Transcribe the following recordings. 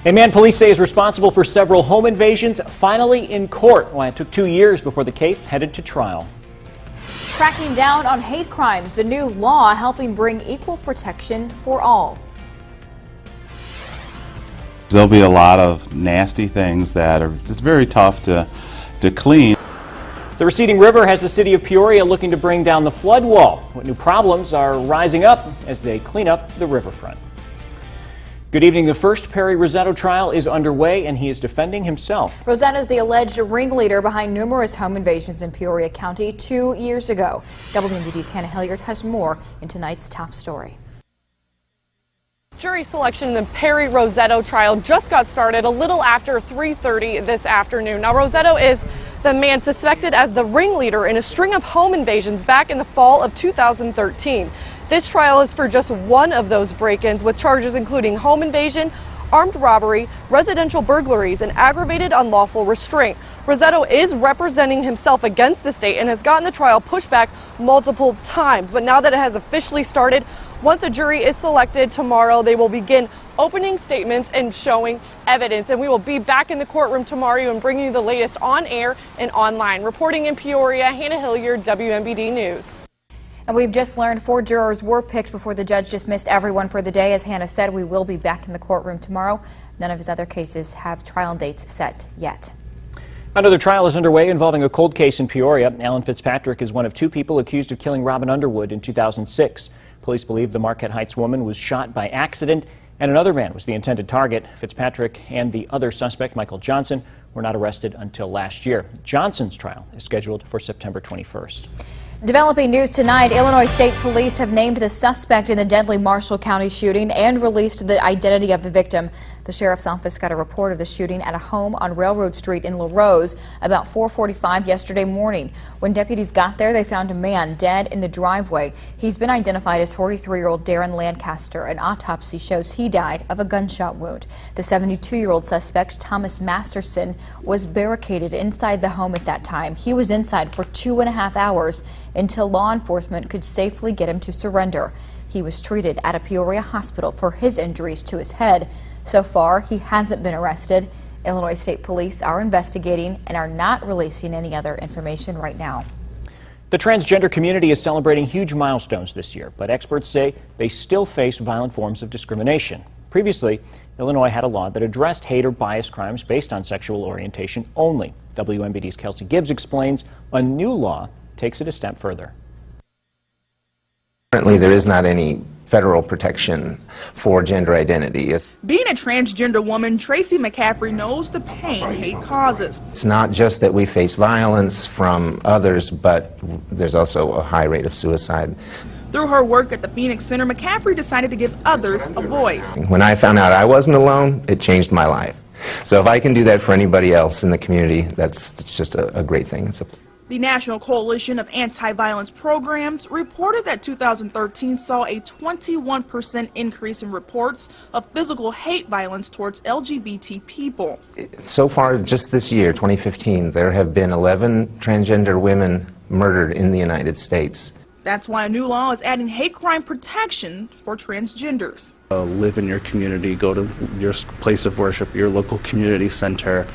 A man police say is responsible for several home invasions finally in court. Why it took 2 years before the case headed to trial. Cracking down on hate crimes, the new law helping bring equal protection for all. There'll be a lot of nasty things that are just very tough to clean. The receding river has the city of Peoria looking to bring down the flood wall. What new problems are rising up as they clean up the riverfront? Good evening. The first Perry Rosetto trial is underway, and he is defending himself. Rosetto is the alleged ringleader behind numerous home invasions in Peoria County 2 years ago. WMBD's Hannah Hilliard has more in tonight's top story. Jury selection in the Perry Rosetto trial just got started a little after 3:30 this afternoon. Now, Rosetto is the man suspected as the ringleader in a string of home invasions back in the fall of 2013. This trial is for just one of those break-ins, with charges including home invasion, armed robbery, residential burglaries, and aggravated unlawful restraint. Rosetto is representing himself against the state and has gotten the trial pushed back multiple times. But now that it has officially started, once a jury is selected tomorrow, they will begin opening statements and showing evidence. And we will be back in the courtroom tomorrow and bringing you the latest on air and online. Reporting in Peoria, Hannah Hilliard, WMBD News. And we've just learned 4 jurors were picked before the judge dismissed everyone for the day. As Hannah said, we will be back in the courtroom tomorrow. None of his other cases have trial dates set yet. Another trial is underway involving a cold case in Peoria. Alan Fitzpatrick is one of 2 people accused of killing Robin Underwood in 2006. Police believe the Marquette Heights woman was shot by accident, and another man was the intended target. Fitzpatrick and the other suspect, Michael Johnson, were not arrested until last year. Johnson's trial is scheduled for September 21st. Developing news tonight, Illinois State Police have named the suspect in the deadly Marshall County shooting and released the identity of the victim. The sheriff's office got a report of the shooting at a home on Railroad Street in LaRose about 4:45 yesterday morning. When deputies got there, they found a man dead in the driveway. He's been identified as 43-year-old Darren Lancaster. An autopsy shows he died of a gunshot wound. The 72-year-old suspect, Thomas Masterson, was barricaded inside the home at that time. He was inside for 2.5 hours until law enforcement could safely get him to surrender. He was treated at a Peoria hospital for his injuries to his head. So far, he hasn't been arrested. Illinois State Police are investigating and are not releasing any other information right now. The transgender community is celebrating huge milestones this year, but experts say they still face violent forms of discrimination. Previously, Illinois had a law that addressed hate or bias crimes based on sexual orientation only. WMBD's Kelsey Gibbs explains a new law takes it a step further. Currently, there is not any federal protection for gender identity. Being a transgender woman, Tracy McCaffrey knows the pain hate causes. It's not just that we face violence from others, but there's also a high rate of suicide. Through her work at the Phoenix Center, McCaffrey decided to give others a voice. When I found out I wasn't alone, it changed my life. So if I can do that for anybody else in the community, that's just a great thing. The National Coalition of Anti-Violence Programs reported that 2013 saw a 21% increase in reports of physical hate violence towards LGBT people. So far, just this year, 2015, there have been 11 transgender women murdered in the United States. That's why a new law is adding hate crime protection for transgenders. Live in your community, go to your place of worship, your local community center,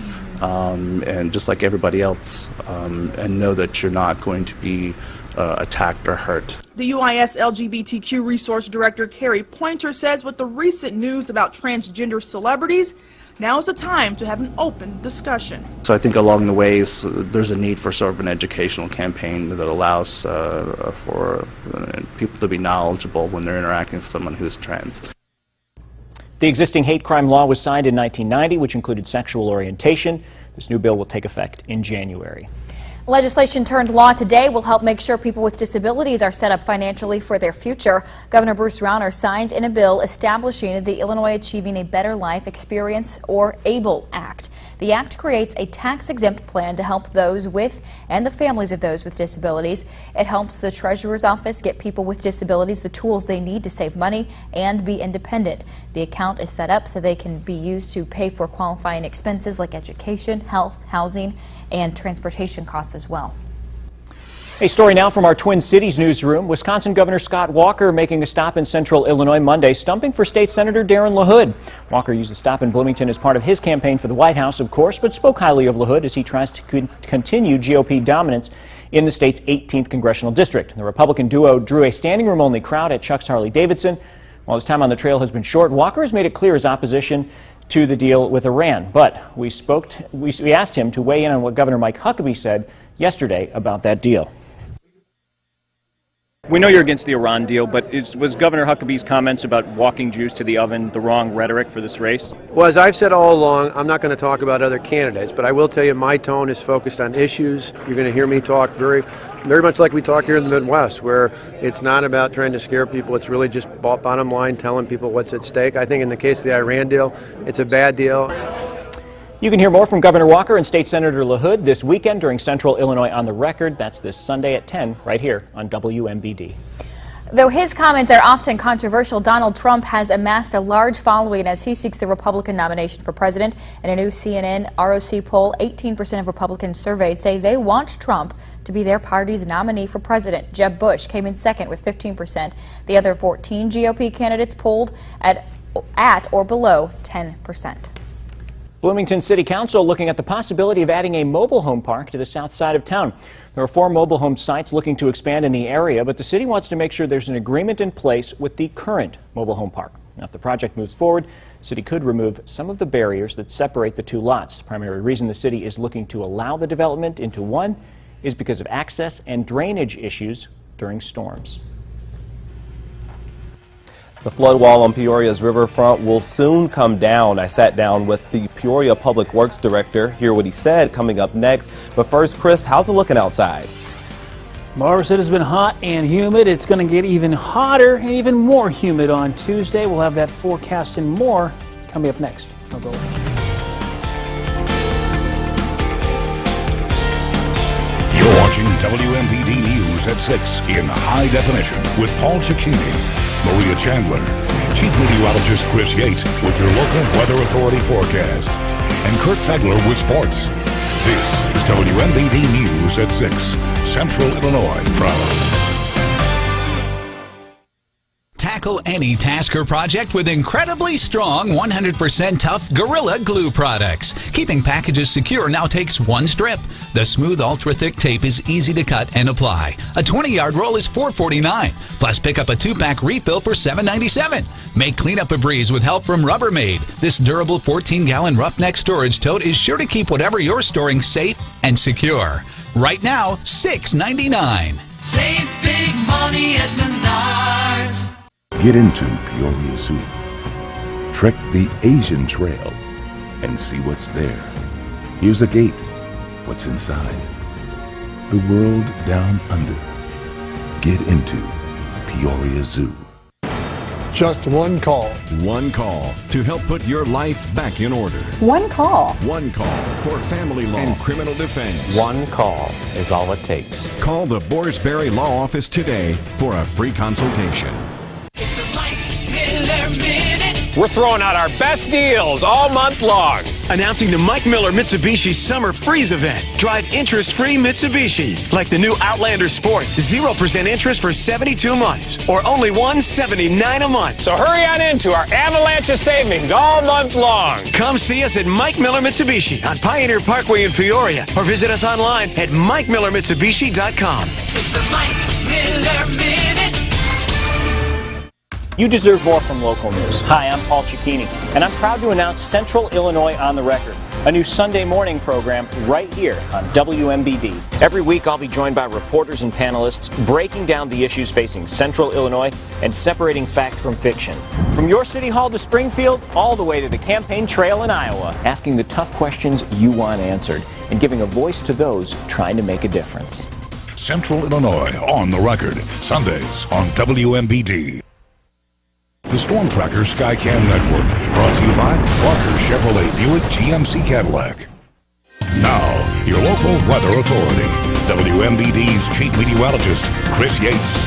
and just like everybody else, and know that you're not going to be attacked or hurt. The UIS LGBTQ Resource Director Carrie Pointer says with the recent news about transgender celebrities, now is the time to have an open discussion. So I think along the ways, there's a need for sort of an educational campaign that allows for people to be knowledgeable when they're interacting with someone who's trans. The existing hate crime law was signed in 1990, which included sexual orientation. This new bill will take effect in January. Legislation turned law today will help make sure people with disabilities are set up financially for their future. Governor Bruce Rauner signed in a bill establishing the Illinois Achieving a Better Life Experience, or ABLE Act. The act creates a tax-exempt plan to help those with and the families of those with disabilities. It helps the Treasurer's Office get people with disabilities the tools they need to save money and be independent. The account is set up so they can be used to pay for qualifying expenses like education, health, housing, and transportation costs as well. A story now from our Twin Cities newsroom. Wisconsin Governor Scott Walker making a stop in central Illinois Monday, stumping for State Senator Darren LaHood. Walker used the stop in Bloomington as part of his campaign for the White House, of course, but spoke highly of LaHood as he tries to continue GOP dominance in the state's 18th congressional district. The Republican duo drew a standing room only crowd at Chuck's Harley-Davidson. While his time on the trail has been short, Walker has made it clear his opposition to the deal with Iran. But we asked him to weigh in on what Governor Mike Huckabee said yesterday about that deal. We know you're against the Iran deal, but was Governor Huckabee's comments about walking Jews to the oven the wrong rhetoric for this race? Well, as I've said all along, I'm not going to talk about other candidates, but I will tell you my tone is focused on issues. You're going to hear me talk very much like we talk here in the Midwest, where it's not about trying to scare people. It's really just bottom line, telling people what's at stake. I think in the case of the Iran deal, it's a bad deal. You can hear more from Governor Walker and State Senator LaHood this weekend during Central Illinois on the Record. That's this Sunday at 10 right here on WMBD. Though his comments are often controversial, Donald Trump has amassed a large following as he seeks the Republican nomination for president. In a new CNN ROC poll, 18% of Republicans surveyed say they want Trump to be their party's nominee for president. Jeb Bush came in second with 15%. The other 14 GOP candidates polled at or below 10%. Bloomington City Council looking at the possibility of adding a mobile home park to the south side of town. There are 4 mobile home sites looking to expand in the area, but the city wants to make sure there's an agreement in place with the current mobile home park. Now, if the project moves forward, the city could remove some of the barriers that separate the 2 lots. The primary reason the city is looking to allow the development into one is because of access and drainage issues during storms. The flood wall on Peoria's riverfront will soon come down. I sat down with the Peoria Public Works Director. Hear what he said coming up next. But first, Chris, how's it looking outside? Barbara said it's been hot and humid. It's going to get even hotter and even more humid on Tuesday. We'll have that forecast and more coming up next. I'll go. You're watching WMBD News at 6 in high definition with Paul Cicchini, Maria Chandler, Chief Meteorologist Chris Yates with your local Weather Authority forecast, and Kurt Fegler with sports. This is WMBD News at 6, Central Illinois proud. Tackle any task or project with incredibly strong 100% tough Gorilla Glue products. Keeping packages secure now takes 1 strip. The smooth ultra-thick tape is easy to cut and apply. A 20-yard roll is $4.49. Plus pick up a 2-pack refill for $7.97. Make cleanup a breeze with help from Rubbermaid. This durable 14-gallon roughneck storage tote is sure to keep whatever you're storing safe and secure. Right now, $6.99. Save big money at Menards. Get into Peoria Zoo. Trek the Asian Trail and see what's there. Here's a gate. What's inside? The world down under. Get into Peoria Zoo. Just one call. One call to help put your life back in order. One call. One call for family law and criminal defense. One call is all it takes. Call the Borsberry Law Office today for a free consultation. We're throwing out our best deals all month long. Announcing the Mike Miller Mitsubishi Summer Freeze event. Drive interest-free Mitsubishis, like the new Outlander Sport. 0% interest for 72 months, or only $179 a month. So hurry on into our avalanche of savings all month long. Come see us at Mike Miller Mitsubishi on Pioneer Parkway in Peoria, or visit us online at MikeMillerMitsubishi.com. It's a Mike Miller Minute. You deserve more from local news. Hi, I'm Paul Cicchini, and I'm proud to announce Central Illinois on the Record, a new Sunday morning program right here on WMBD. Every week, I'll be joined by reporters and panelists breaking down the issues facing Central Illinois and separating fact from fiction. From your city hall to Springfield, all the way to the campaign trail in Iowa, asking the tough questions you want answered and giving a voice to those trying to make a difference. Central Illinois on the Record, Sundays on WMBD. The Storm Tracker Skycam Network, brought to you by Walker Chevrolet Buick GMC Cadillac. Now, your local weather authority, WMBD's Chief Meteorologist, Chris Yates.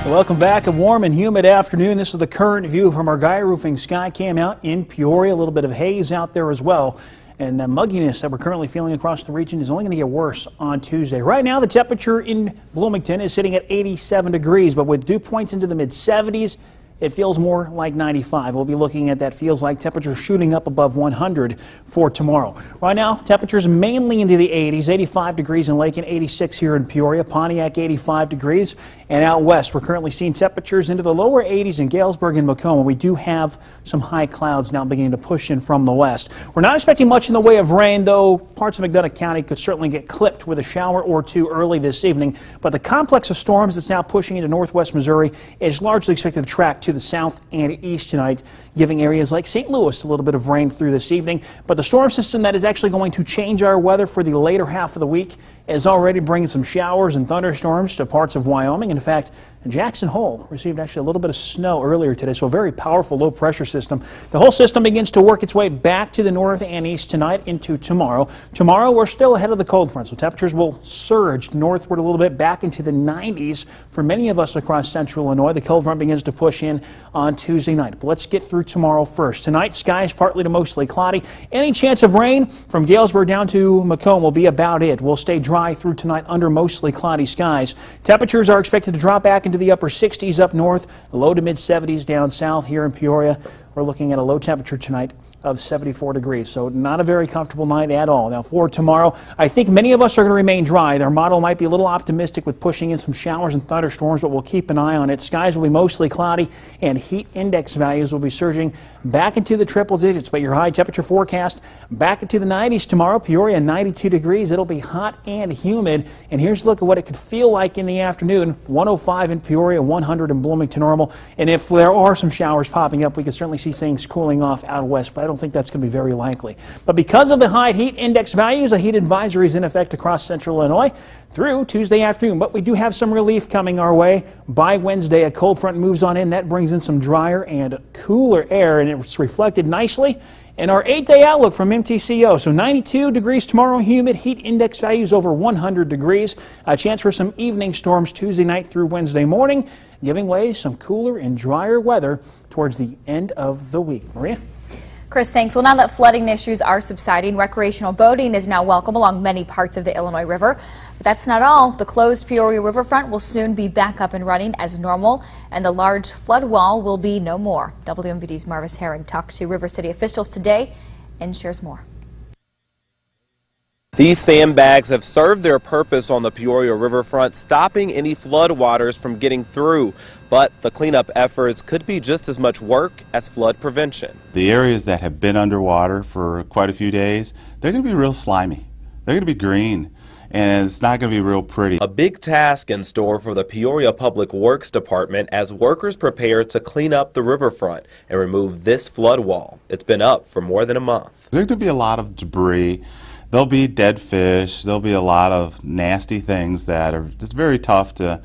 Welcome back. A warm and humid afternoon. This is the current view from our Guy Roofing Skycam out in Peoria. A little bit of haze out there as well. And the mugginess that we're currently feeling across the region is only going to get worse on Tuesday. Right now, the temperature in Bloomington is sitting at 87 degrees, but with dew points into the mid-70s, it feels more like 95. We'll be looking at that feels like temperature shooting up above 100 for tomorrow. Right now, temperatures mainly into the 80s, 85 degrees in Lake and 86 here in Peoria, Pontiac 85 degrees. And out west, we're currently seeing temperatures into the lower 80s in Galesburg and Macomb. We do have some high clouds now beginning to push in from the west. We're not expecting much in the way of rain, though parts of McDonough County could certainly get clipped with a shower or two early this evening. But the complex of storms that's now pushing into northwest Missouri is largely expected to track to the south and east tonight, giving areas like St. Louis a little bit of rain through this evening. But the storm system that is actually going to change our weather for the later half of the week is already bringing some showers and thunderstorms to parts of Wyoming. In fact, Jackson Hole received actually a little bit of snow earlier today, so a very powerful low pressure system. The whole system begins to work its way back to the north and east tonight into tomorrow. Tomorrow we're still ahead of the cold front, so temperatures will surge northward a little bit back into the 90s for many of us across central Illinois. The cold front begins to push in on Tuesday night. But let's get through tomorrow first. Tonight, skies partly to mostly cloudy. Any chance of rain from Galesburg down to Macomb will be about it. We'll stay dry through tonight under mostly cloudy skies. Temperatures are expected to drop back into the upper 60s up north, the low to mid 70s down south here in Peoria. We're looking at a low temperature tonight of 74 degrees, so not a very comfortable night at all. Now for tomorrow, I think many of us are going to remain dry. Their model might be a little optimistic with pushing in some showers and thunderstorms, but we'll keep an eye on it. Skies will be mostly cloudy, and heat index values will be surging back into the triple digits. But your high temperature forecast back into the 90s tomorrow. Peoria 92 degrees. It'll be hot and humid. And here's a look at what it could feel like in the afternoon. 105 in Peoria, 100 in Bloomington normal. And if there are some showers popping up, we can certainly see things cooling off out west, but I don't think that's going to be very likely. But because of the high heat index values, a heat advisory is in effect across central Illinois through Tuesday afternoon. But we do have some relief coming our way. By Wednesday, a cold front moves on in. That brings in some drier and cooler air, and it's reflected nicely in our 8-day outlook from MTCO. So 92 degrees tomorrow, humid, heat index values over 100 degrees. A chance for some evening storms Tuesday night through Wednesday morning, giving way some cooler and drier weather towards the end of the week. Maria? Chris, thanks. Well, now that flooding issues are subsiding, recreational boating is now welcome along many parts of the Illinois River. But that's not all. The closed Peoria riverfront will soon be back up and running as normal, and the large flood wall will be no more. WMVD's Marvis Herring talked to River City officials today and shares more. These sandbags have served their purpose on the Peoria riverfront, stopping any floodwaters from getting through. But the cleanup efforts could be just as much work as flood prevention. The areas that have been underwater for quite a few days, they're going to be real slimy. They're going to be green, and it's not going to be real pretty. A big task in store for the Peoria Public Works Department as workers prepare to clean up the riverfront and remove this flood wall. It's been up for more than a month. There's going to be a lot of debris. There'll be dead fish. There'll be a lot of nasty things that are just very tough to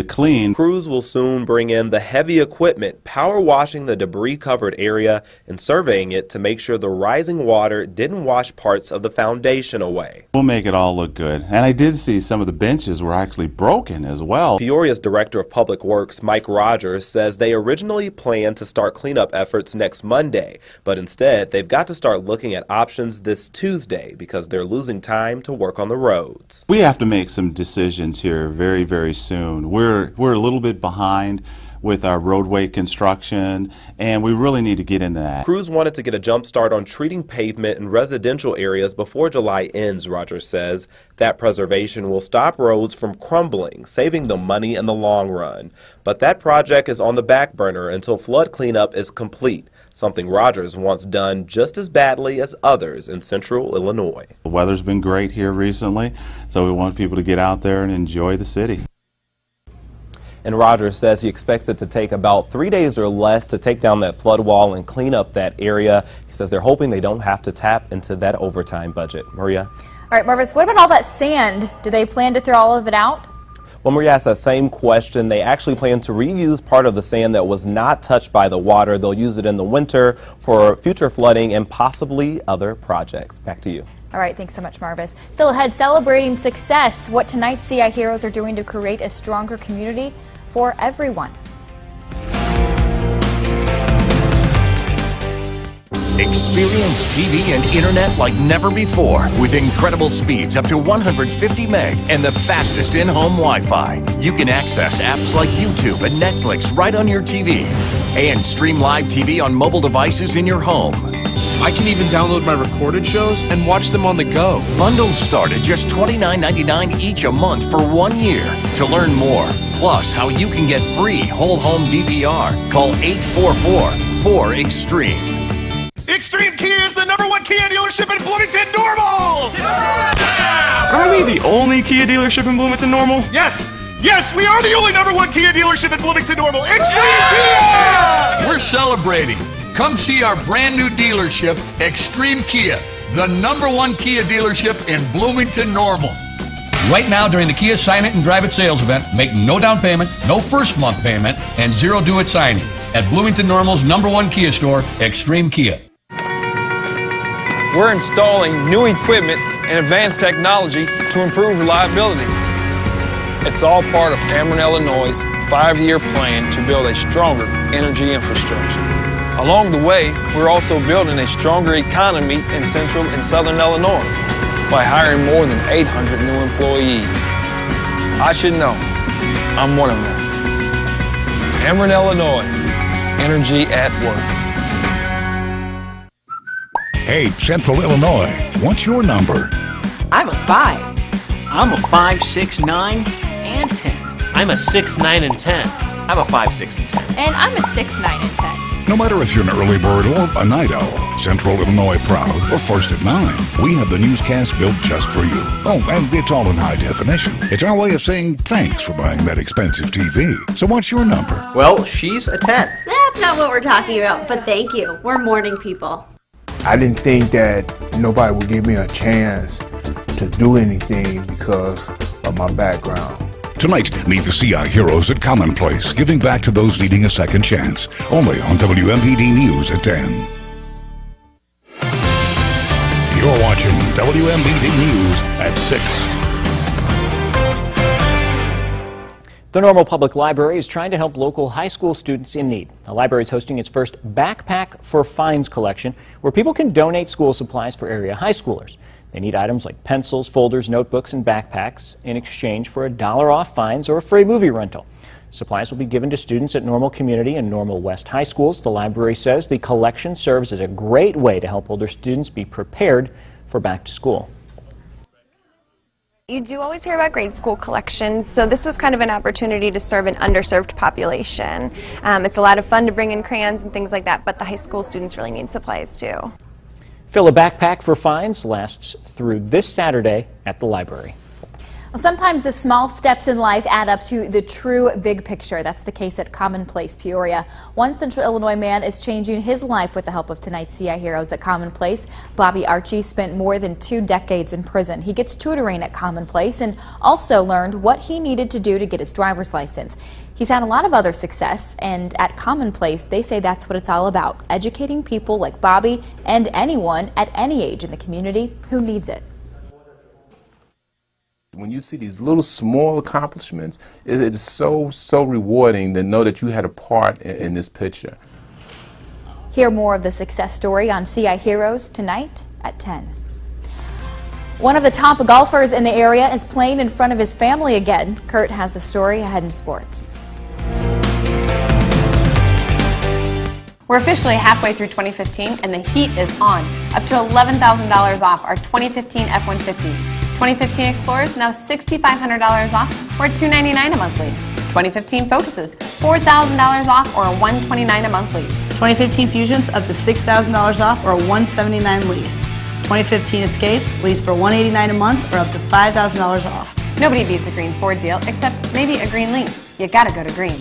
clean. Crews will soon bring in the heavy equipment, power washing the debris-covered area and surveying it to make sure the rising water didn't wash parts of the foundation away. We'll make it all look good. And I did see some of the benches were actually broken as well. Peoria's Director of Public Works, Mike Rogers, says they originally planned to start cleanup efforts next Monday, but instead they've got to start looking at options this Tuesday because they're losing time to work on the roads. We have to make some decisions here very, very soon. We're a little bit behind with our roadway construction, and we really need to get into that. Crews wanted to get a jump start on treating pavement in residential areas before July ends, Rogers says. That preservation will stop roads from crumbling, saving them money in the long run. But that project is on the back burner until flood cleanup is complete, something Rogers wants done just as badly as others in central Illinois. The weather's been great here recently, so we want people to get out there and enjoy the city. And Rogers says he expects it to take about 3 days or less to take down that flood wall and clean up that area. He says they're hoping they don't have to tap into that overtime budget. Maria? All right, Marvis, what about all that sand? Do they plan to throw all of it out? When Maria asked that same question, they actually plan to reuse part of the sand that was not touched by the water. They'll use it in the winter for future flooding and possibly other projects. Back to you. All right, thanks so much, Marvis. Still ahead, celebrating success, what tonight's CI Heroes are doing to create a stronger community for everyone. Experience TV and internet like never before with incredible speeds up to 150 meg and the fastest in-home Wi-Fi. You can access apps like YouTube and Netflix right on your TV and stream live TV on mobile devices in your home. I can even download my recorded shows and watch them on the go. Bundles start at just $29.99 each a month for 1 year. To learn more, plus how you can get free whole home DVR, call 844-4EXTREME. Extreme Kia is the #1 Kia dealership in Bloomington Normal! Are we the only Kia dealership in Bloomington Normal? Yes! Yes, we are the only #1 Kia dealership in Bloomington Normal. Extreme Kia! We're celebrating. Come see our brand new dealership, Extreme Kia, the #1 Kia dealership in Bloomington Normal. Right now during the Kia Sign It and Drive It sales event, make no down payment, no first month payment, and zero do-it signing at Bloomington Normal's #1 Kia store, Extreme Kia. We're installing new equipment and advanced technology to improve reliability. It's all part of Ameren, Illinois' 5-year plan to build a stronger energy infrastructure. Along the way, we're also building a stronger economy in central and southern Illinois by hiring more than 800 new employees. I should know. I'm one of them. Ameren, Illinois. Energy at work. Hey, Central Illinois, what's your number? I'm a 5. I'm a 5, 6, 9, and 10. I'm a 6, 9, and 10. I'm a 5, 6, and 10. And I'm a 6, 9, and 10. No matter if you're an early bird or a night owl, Central Illinois proud or first at 9, we have the newscast built just for you. Oh, and it's all in high definition. It's our way of saying thanks for buying that expensive TV. So what's your number? Well, she's a 10. That's not what we're talking about, but thank you. We're morning people. I didn't think that nobody would give me a chance to do anything because of my background. Tonight, meet the CI heroes at Commonplace, giving back to those needing a second chance. Only on WMPD News at 10. You're watching WMPD News at 6. The Normal Public Library is trying to help local high school students in need. The library is hosting its first Backpack for Fines collection, where people can donate school supplies for area high schoolers. They need items like pencils, folders, notebooks, and backpacks in exchange for $1 off fines or a free movie rental. Supplies will be given to students at Normal Community and Normal West High Schools. The library says the collection serves as a great way to help older students be prepared for back to school. You do always hear about grade school collections, so this was kind of an opportunity to serve an underserved population. It's a lot of fun to bring in crayons and things like that, but the high school students really need supplies too. Fill a Backpack for Fines lasts through this Saturday at the library. Well, sometimes the small steps in life add up to the true big picture. That's the case at Commonplace, Peoria. One Central Illinois man is changing his life with the help of tonight's CI heroes at Commonplace. Bobby Archie spent more than 2 decades in prison. He gets tutoring at Commonplace and also learned what he needed to do to get his driver's license. He's had a lot of other success, and at Commonplace, they say that's what it's all about, educating people like Bobby and anyone at any age in the community who needs it. When you see these little small accomplishments, it is so rewarding to know that you had a part in this picture. Hear more of the success story on CI Heroes tonight at 10. One of the top golfers in the area is playing in front of his family again. Kurt has the story ahead in sports. We're officially halfway through 2015 and the heat is on. Up to $11,000 off our 2015 F-150s. 2015 Explorers now $6,500 off or $299 a month lease. 2015 Focuses $4,000 off or a $129 a month lease. 2015 Fusions up to $6,000 off or a $179 lease. 2015 Escapes lease for $189 a month or up to $5,000 off. Nobody beats a green Ford deal except maybe a green lease. You gotta go to green.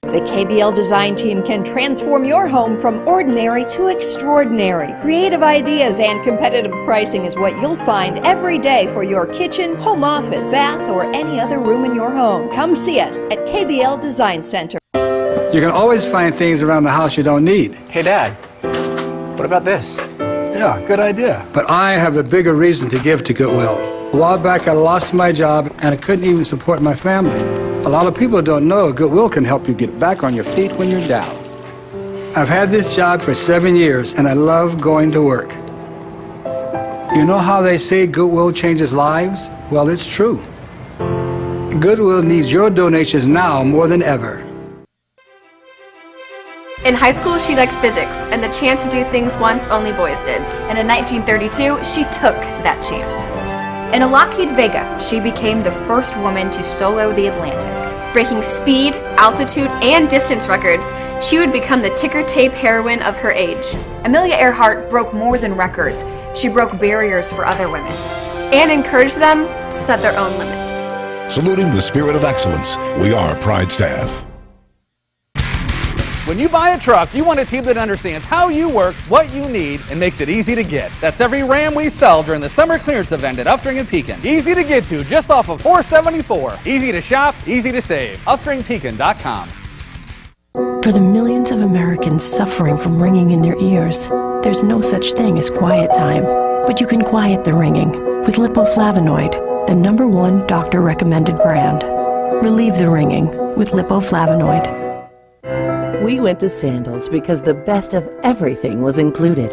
The KBL design team can transform your home from ordinary to extraordinary. Creative ideas and competitive pricing is what you'll find every day for your kitchen, home office, bath, or any other room in your home. Come see us at KBL Design Center. You can always find things around the house you don't need. Hey, Dad, what about this? Yeah, good idea. But I have a bigger reason to give to Goodwill. A while back, I lost my job, and I couldn't even support my family. A lot of people don't know Goodwill can help you get back on your feet when you're down. I've had this job for 7 years, and I love going to work. You know how they say Goodwill changes lives? Well, it's true. Goodwill needs your donations now more than ever. In high school, she liked physics and the chance to do things once only boys did. And in 1932, she took that chance. In a Lockheed Vega, she became the first woman to solo the Atlantic. Breaking speed, altitude, and distance records, she would become the ticker tape heroine of her age. Amelia Earhart broke more than records. She broke barriers for other women. And encouraged them to set their own limits. Saluting the spirit of excellence, we are Pride Staff. When you buy a truck, you want a team that understands how you work, what you need, and makes it easy to get. That's every Ram we sell during the summer clearance event at Uftring and Pekin. Easy to get to, just off of 474. Easy to shop, easy to save. UfteringPekin.com. For the millions of Americans suffering from ringing in their ears, there's no such thing as quiet time. But you can quiet the ringing with Lipoflavonoid, the #1 doctor-recommended brand. Relieve the ringing with Lipoflavonoid. We went to Sandals because the best of everything was included.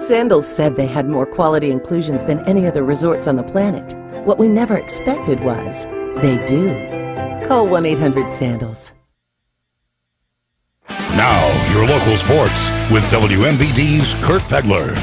Sandals said they had more quality inclusions than any other resorts on the planet. What we never expected was, they do. Call 1-800-SANDALS. Now, your local sports with WMBD's Kurt Pegler.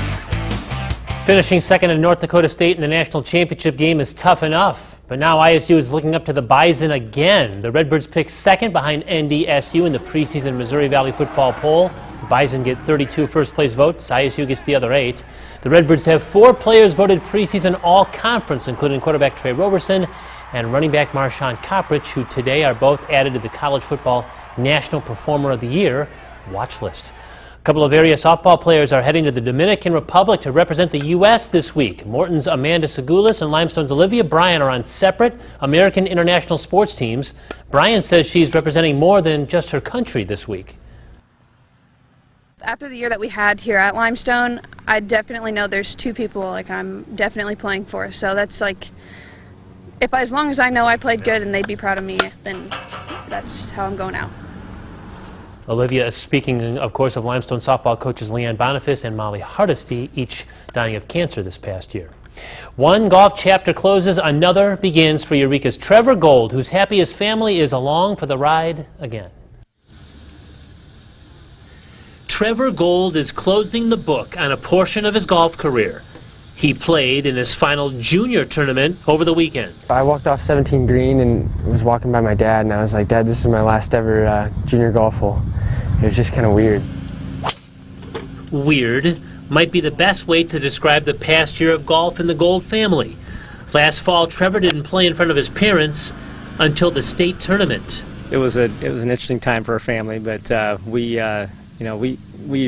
Finishing second in North Dakota State in the national championship game is tough enough, but now ISU is looking up to the Bison again. The Redbirds picked second behind NDSU in the preseason Missouri Valley football poll. The Bison get 32 first-place votes. ISU gets the other 8. The Redbirds have 4 players voted preseason all-conference, including quarterback Trey Roberson and running back Marshawn Coprich, who today are both added to the College Football National Performer of the Year watch list. A couple of area softball players are heading to the Dominican Republic to represent the U.S. this week. Morton's Amanda Segulis and Limestone's Olivia Bryan are on separate American international sports teams. Bryan says she's representing more than just her country this week. After the year that we had here at Limestone, I definitely know there's 2 people like I'm definitely playing for. So that's like, as long as I know I played good and they'd be proud of me, then that's how I'm going out. Olivia is speaking, of course, of Limestone softball coaches Leanne Boniface and Molly Hardesty, each dying of cancer this past year. One golf chapter closes, another begins for Eureka's Trevor Gold, who's happy his family is along for the ride again. Trevor Gold is closing the book on a portion of his golf career. He played in his final junior tournament over the weekend. I walked off 17 green and was walking by my dad, and I was like, Dad, this is my last ever junior golf hole. It was just kind of weird. Weird might be the best way to describe the past year of golf in the Gold family. Last fall, Trevor didn't play in front of his parents until the state tournament. It was an interesting time for our family, but we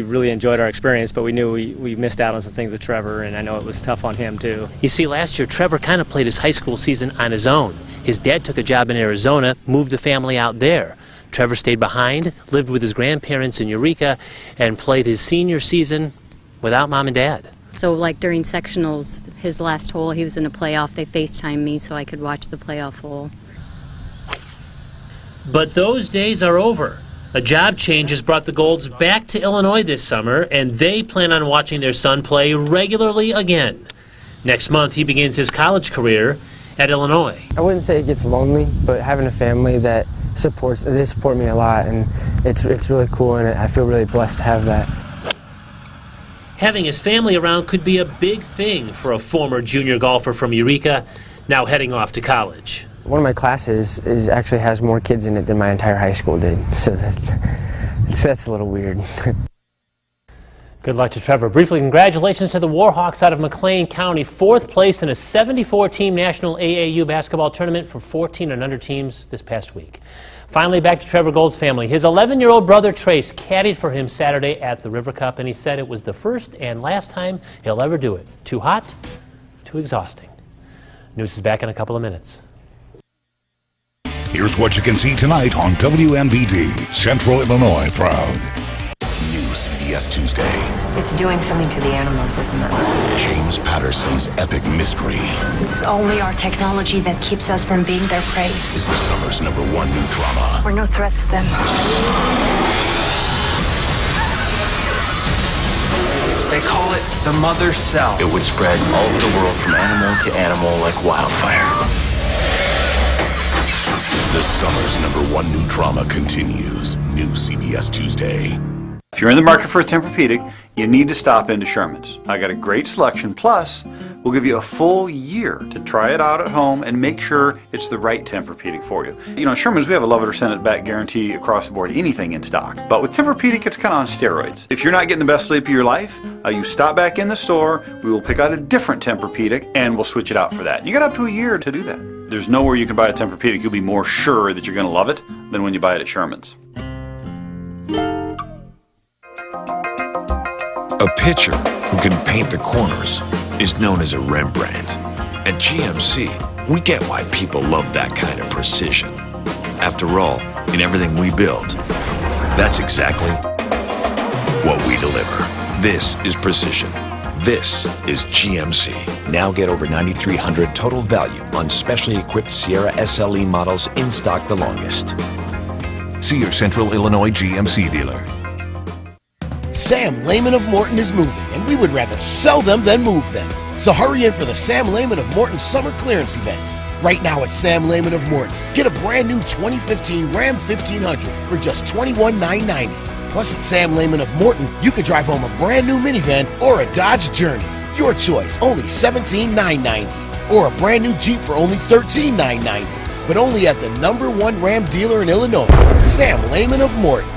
really enjoyed our experience, but we knew we missed out on some things with Trevor, and I know it was tough on him too. You see, last year Trevor kind of played his high school season on his own. His dad took a job in Arizona, moved the family out there. Trevor stayed behind, lived with his grandparents in Eureka, and played his senior season without Mom and Dad. So like during sectionals, his last hole, he was in a playoff. They FaceTimed me so I could watch the playoff hole. But those days are over. A job change has brought the Golds back to Illinois this summer, and they plan on watching their son play regularly again. Next month, he begins his college career at Illinois. I wouldn't say it gets lonely, but having a family that they support me a lot, and it's really cool, and I feel really blessed to have that. Having his family around could be a big thing for a former junior golfer from Eureka, now heading off to college. One of my classes actually has more kids in it than my entire high school did, so that's a little weird. Good luck to Trevor. Briefly, congratulations to the Warhawks out of McLean County, 4th place in a 74-team national AAU basketball tournament for 14 and under teams this past week. Finally, back to Trevor Gold's family. His 11-year-old brother Trace caddied for him Saturday at the River Cup, and he said it was the first and last time he'll ever do it. Too hot, too exhausting. News is back in a couple of minutes. Here's what you can see tonight on WMBD, Central Illinois Proud. New CBS Tuesday. It's doing something to the animals, isn't it? James Patterson's epic mystery. It's only our technology that keeps us from being their prey. Is the summer's #1 new drama. We're no threat to them. They call it the mother cell. It would spread all over the world from animal to animal like wildfire. The summer's #1 new drama continues. New CBS Tuesday. If you're in the market for a Tempur-Pedic, you need to stop into Sherman's. I got a great selection, plus we'll give you a full year to try it out at home and make sure it's the right Tempur-Pedic for you. You know, at Sherman's we have a love it or send it back guarantee across the board, anything in stock. But with Tempur-Pedic, it's kind of on steroids. If you're not getting the best sleep of your life, you stop back in the store, we will pick out a different Tempur-Pedic and we'll switch it out for that. You got up to a year to do that. There's nowhere you can buy a Tempur-Pedic you'll be more sure that you're going to love it than when you buy it at Sherman's. A pitcher who can paint the corners is known as a Rembrandt. At GMC, we get why people love that kind of precision. After all, in everything we build, that's exactly what we deliver. This is precision. This is GMC. Now get over $9,300 total value on specially equipped Sierra SLE models in stock the longest. See your Central Illinois GMC dealer. Sam Lehman of Morton is moving, and we would rather sell them than move them. So hurry in for the Sam Lehman of Morton Summer Clearance Event. Right now at Sam Lehman of Morton, get a brand new 2015 Ram 1500 for just $21,990. Plus at Sam Lehman of Morton, you can drive home a brand new minivan or a Dodge Journey. Your choice, only $17,990. Or a brand new Jeep for only $13,990. But only at the #1 Ram dealer in Illinois, Sam Lehman of Morton.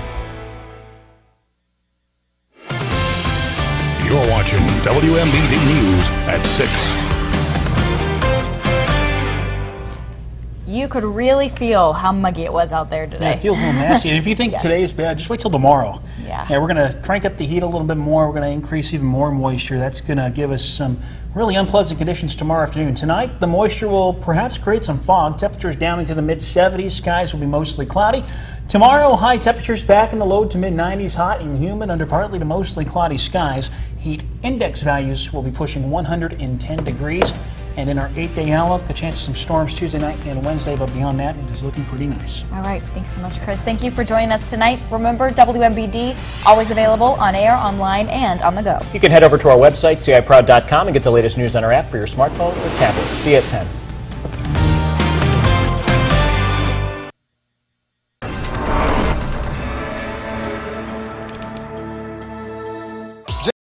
You're watching WMBD News at 6. You could really feel how muggy it was out there today. Yeah, it feels a little nasty. And if you think Yes. today is bad, just wait till tomorrow. Yeah. We're going to crank up the heat a little bit more. We're going to increase even more moisture. That's going to give us some really unpleasant conditions tomorrow afternoon. Tonight, the moisture will perhaps create some fog. Temperatures down into the mid-70s. Skies will be mostly cloudy. Tomorrow, high temperatures back in the low to mid-90s, hot and humid under partly to mostly cloudy skies. Heat index values will be pushing 110 degrees. And in our 8-day outlook, a chance of some storms Tuesday night and Wednesday, but beyond that, it is looking pretty nice. All right, thanks so much, Chris. Thank you for joining us tonight. Remember, WMBD, always available on air, online, and on the go. You can head over to our website, ciproud.com, and get the latest news on our app for your smartphone or tablet. See you at 10.